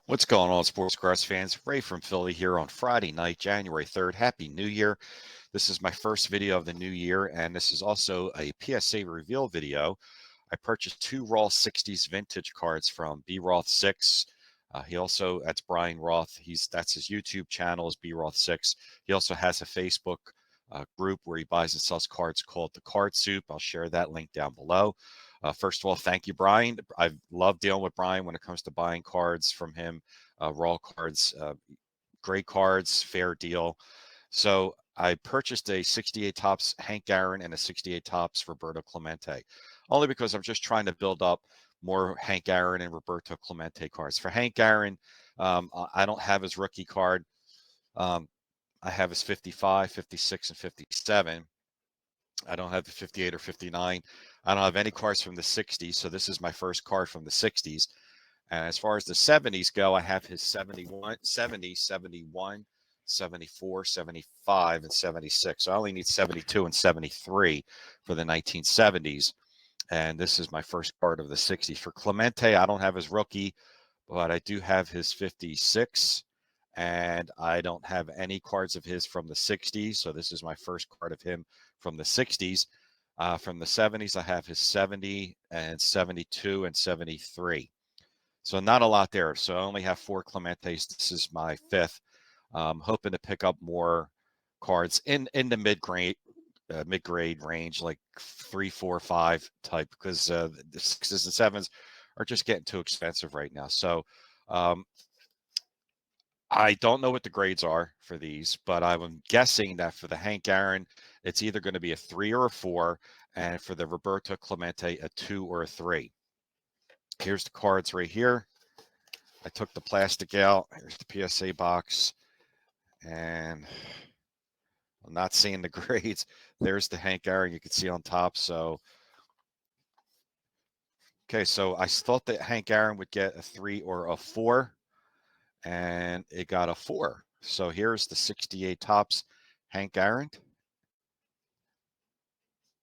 What's going on, Sports Cards fans? Ray from Philly here on Friday night, January 3rd. Happy New Year. This is my first video of the new year, and this is also a PSA reveal video. I purchased two Raw 60s vintage cards from B Roth 6. That's Brian Roth. That's his YouTube channel is B Roth 6. He also has a Facebook group where he buys and sells cards called The Card Soup. I'll share that link down below. First of all, thank you, Brian. I love dealing with Brian when it comes to buying cards from him, raw cards, great cards, fair deal. So I purchased a 68 Topps Hank Aaron and a 68 Topps Roberto Clemente, only because I'm just trying to build up more Hank Aaron and Roberto Clemente cards. For Hank Aaron, I don't have his rookie card. I have his 55, 56, and 57. I don't have the 58 or 59. I don't have any cards from the 60s, so this is my first card from the 60s. And as far as the 70s go, I have his 71, 70, 71, 74, 75, and 76. So I only need 72 and 73 for the 1970s. And this is my first card of the 60s. For Clemente, I don't have his rookie, but I do have his 56. And I don't have any cards of his from the 60s. So this is my first card of him from the 60s. From the 70s, I have his 70 and 72 and 73. So not a lot there. So I only have four Clementes. This is my fifth. Hoping to pick up more cards in the mid-grade range, like 3, 4, 5 type, because the 6s and 7s are just getting too expensive right now. So I don't know what the grades are for these, but I'm guessing that for the Hank Aaron, it's either going to be a 3 or a 4, and for the Roberto Clemente, a 2 or a 3. Here's the cards right here. I took the plastic out. Here's the PSA box, and I'm not seeing the grades. There's the Hank Aaron you can see on top. So, okay, so I thought that Hank Aaron would get a 3 or a 4, and it got a 4. So here's the 68 Topps Hank Aaron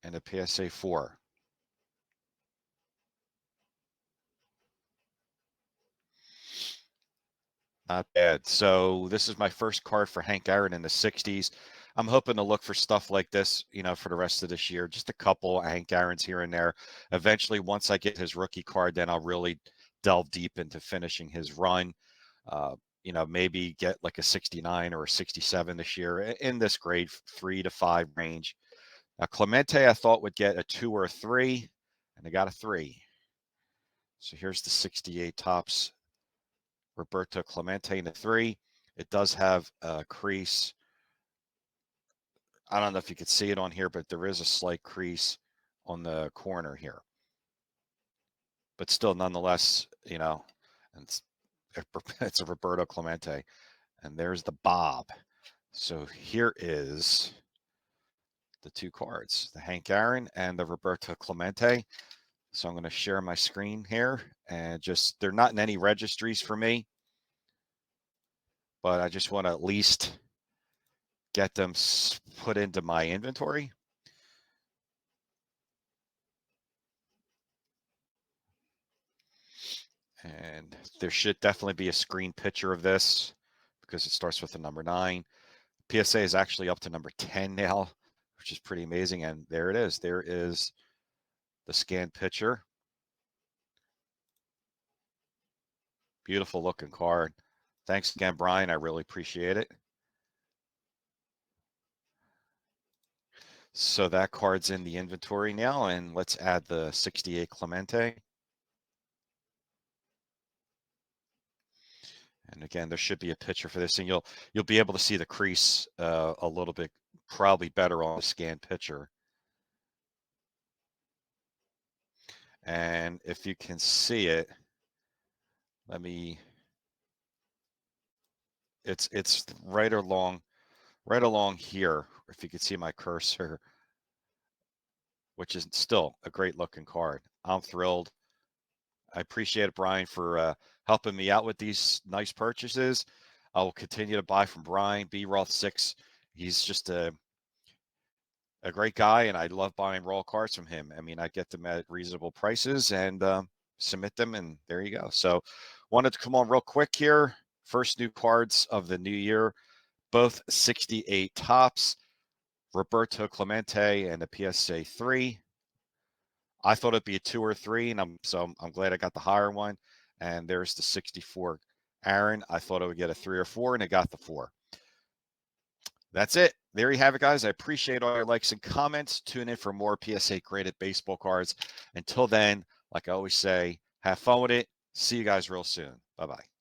and a PSA 4. Not bad. So this is my first card for Hank Aaron in the 60s. I'm hoping to look for stuff like this, for the rest of this year. Just a couple Hank Aaron's here and there. Eventually, once I get his rookie card, then I'll really delve deep into finishing his run. Maybe get like a 69 or a 67 this year in this grade 3 to 5 range. Now, Clemente, I thought would get a 2 or a 3, and I got a 3. So here's the 68 Topps Roberto Clemente in the 3. It does have a crease. I don't know if you could see it on here, but there is a slight crease on the corner here. But still, nonetheless, it's a Roberto Clemente. And there's the Bob. So here is the two cards, the Hank Aaron and the Roberto Clemente. So I'm going to share my screen here, and they're not in any registries for me, but I just want to at least get them put into my inventory. And there should definitely be a screen picture of this because it starts with the number 9. PSA is actually up to number 10 now, which is pretty amazing. And there it is. There is the scanned picture. Beautiful looking card. Thanks again, Brian. I really appreciate it. So that card's in the inventory now, and let's add the 68 Clemente. And again, there should be a picture for this, and you'll be able to see the crease a little bit, probably better on the scanned picture. And if you can see it, it's right along here. If you can see my cursor, which is still a great looking card. I'm thrilled. I appreciate it, Brian, for helping me out with these nice purchases. I will continue to buy from Brian, B Roth 6. He's just a great guy, and I love buying raw cards from him. I mean, I get them at reasonable prices and submit them, and there you go. So Wanted to come on real quick here. First new cards of the new year, both 68 tops. Roberto Clemente and the PSA 3. I thought it'd be a 2 or 3, and I'm glad I got the higher one. And there's the 64 Aaron. I thought I would get a 3 or 4, and I got the 4. That's it. There you have it, guys. I appreciate all your likes and comments. Tune in for more PSA graded baseball cards. Until then, like I always say, have fun with it. See you guys real soon. Bye-bye.